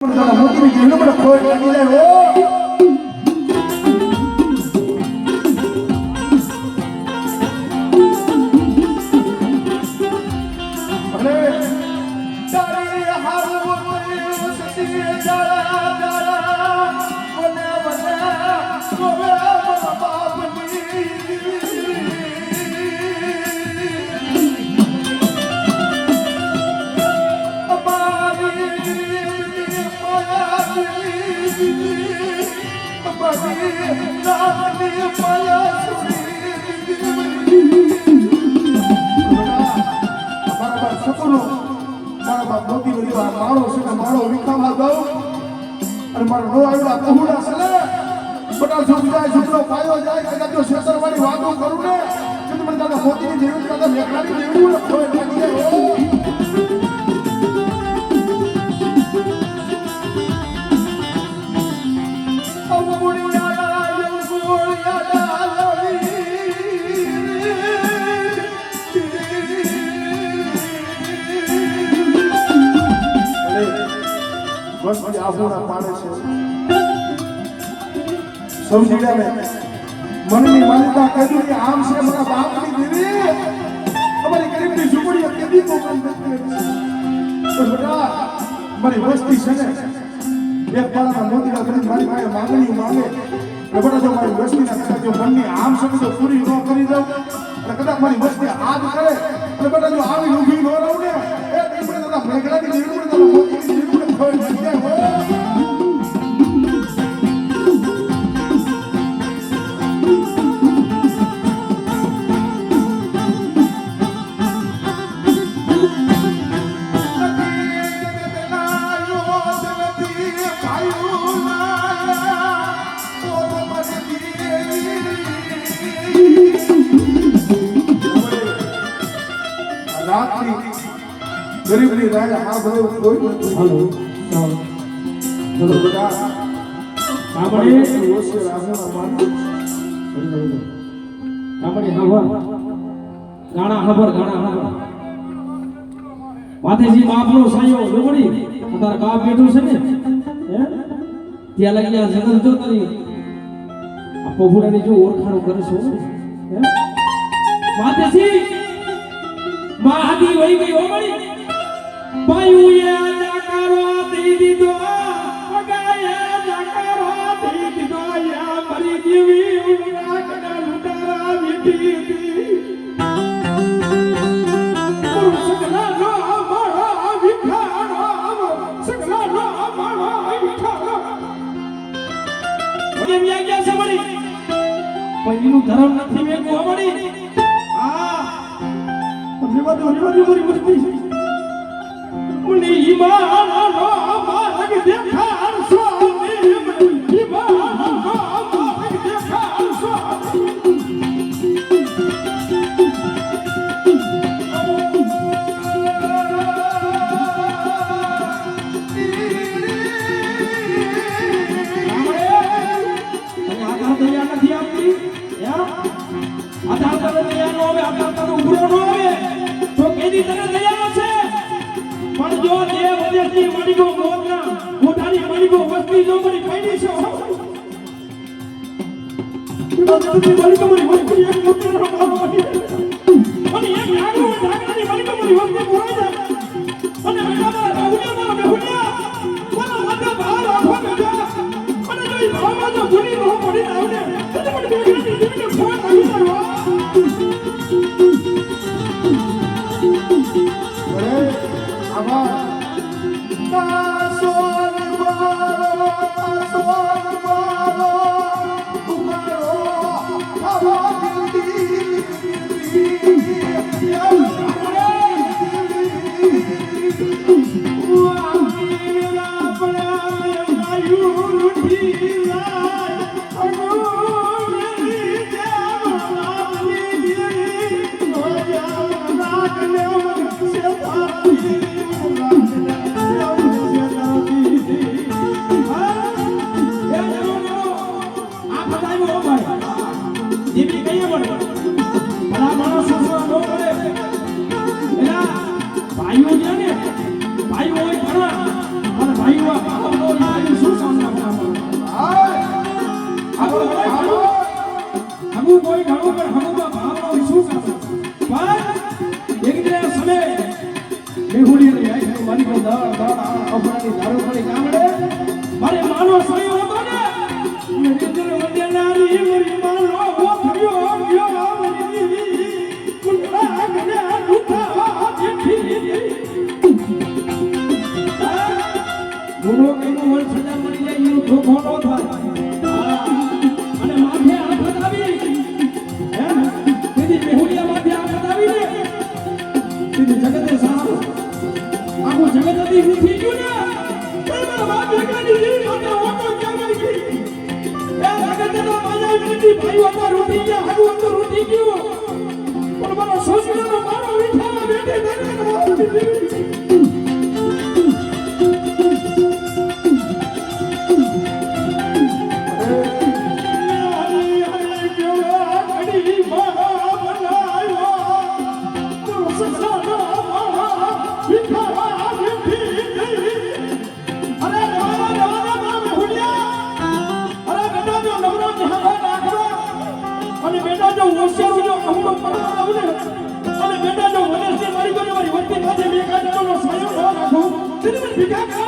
મોતીની જેનું પણ ખોટ લાગી જાય ઓ અરે તારી હાલ મોતી સતી જાળા જાળા મને મને કોવે બાપની મારો વિખામાં દઉં અને મારો નો આવ્યા કहुડા છે ને બટા સુખ જાય સુખનો પાયો જાય કદાચ જો શેતરવાળી વાતો કરું ને તો મને દાદા મોતીની જેવી દાદા મેઘાની જેવી ને ખોય લાગી જાય વસ્તી આબુના પાડે છે સમજી લે મનની માલિકા કહેતું કે આમ છે મારા બાપની દેવી અમારી ગરીબની ઝૂંપડીઓ કેદી મોકલ નથી પણ બેટા મારી વસ્તી છે ને એક પાળાના મોતીના ગરીબ મારી પાસે માંગણી માંગે એટલે બેટા જો મારી વસ્તીના કદાચ જો મનની આમ સમજો પૂરી ન કરી દઉં અને કદાચ મારી વસ્તી આગ કરે અને બેટા જો આવી ઊભી ન રહું ને એ દીપડે દાદા મેઘડાની દીપડે દાદા મોતીની દીપડે ખોઈ નાખી જાય ગરીબની રાજા આ બધું કોઈ નથી હાલો ચલો બેટા કામડે ઓછે રાજાના માન કામડે હવા ગાણા ખબર માથેજી બાપનો સાયો લોબડી તાર કાપ બેઠું છે ને હે ત્યાં લાગી આ જગત જો તરી આ પફુડાની જો ઓળખાણો કરે છે હે માથેજી માહદી વઈ ગઈ ઓમડી પાયુયા જાકારો દીદો અગાયા જાકારો દીદો યા મરી જીવી ઉનરા કડા લુટારા મીઠી સગલા નો મારા વિખારો સગલા નો મારા વિખારો કેમ ગયા છે મળી પહેલું ધર્મ નથી મે કો મળી આ રીવાડી મસ્તી મને ઈમાનો માર્ગ દેખાડ સ્વામી ઈમાનો માર્ગ દેખાડ સ્વામી આધાર દયા નથી આપતી આધાર દયા નો આવે આધાર ઉભરો નો આવે તો કેદી તને દયા છે પણ જો દેવ વદેશની મણીગો મોતના મોઢાની મણીગો વસ્તી જો મરી પડી છે વસ્તી મણીગો મરી વસ્તી એક મોતનો મારો અને એક નાગરો ઢાકરાની મણીગો મરી વસ્તી પૂરા જાય અને મેઘામાં બેહુડિયા બોલા માતા બહાર આખો બેજા અને જો ઈ ભાવમાં જો ગુની નો પડી આવને તો મને બેગની જીવને ફોન કરી દરવા ભાઈઓ છે ને ભાઈઓ હોય ઘણા અને ભાઈઓ ખબર પડી ગામડે મારે માનો સયો હતો ને મેરી દિલ વડેલારી મારી માનો ઓ થયો ગયો મારી કુંડા ગને ઉઠા જેઠી ગુનો કેનો વળ સજા મળી જાય એનો ધોખો ન થાય અને માથે આફત આવી હે તેની બેહુડિયા માથે આફત આવી ને તેની જગતે સારો આખું જગત હતી ઉઠી ગયું ને મારા બાપ જગતની જીવ માથે ઓટો ક્યાં ગઈ એ જગતે તો માયા નથી ભાઈઓ તો રૂઠી ગયા આગું તો રૂઠી ગયું પણ મારો સોસરાનો મારો મીઠા બેઠે અને બેટા જો હોશિયાર જો અમરો પડવા આવું ને અને બેટા જો વનસ્પતિ મારી ગયો મારી વચ્ચે માથે બે કાઢવાનો સાયો ન રાખો તેને મને ભીખા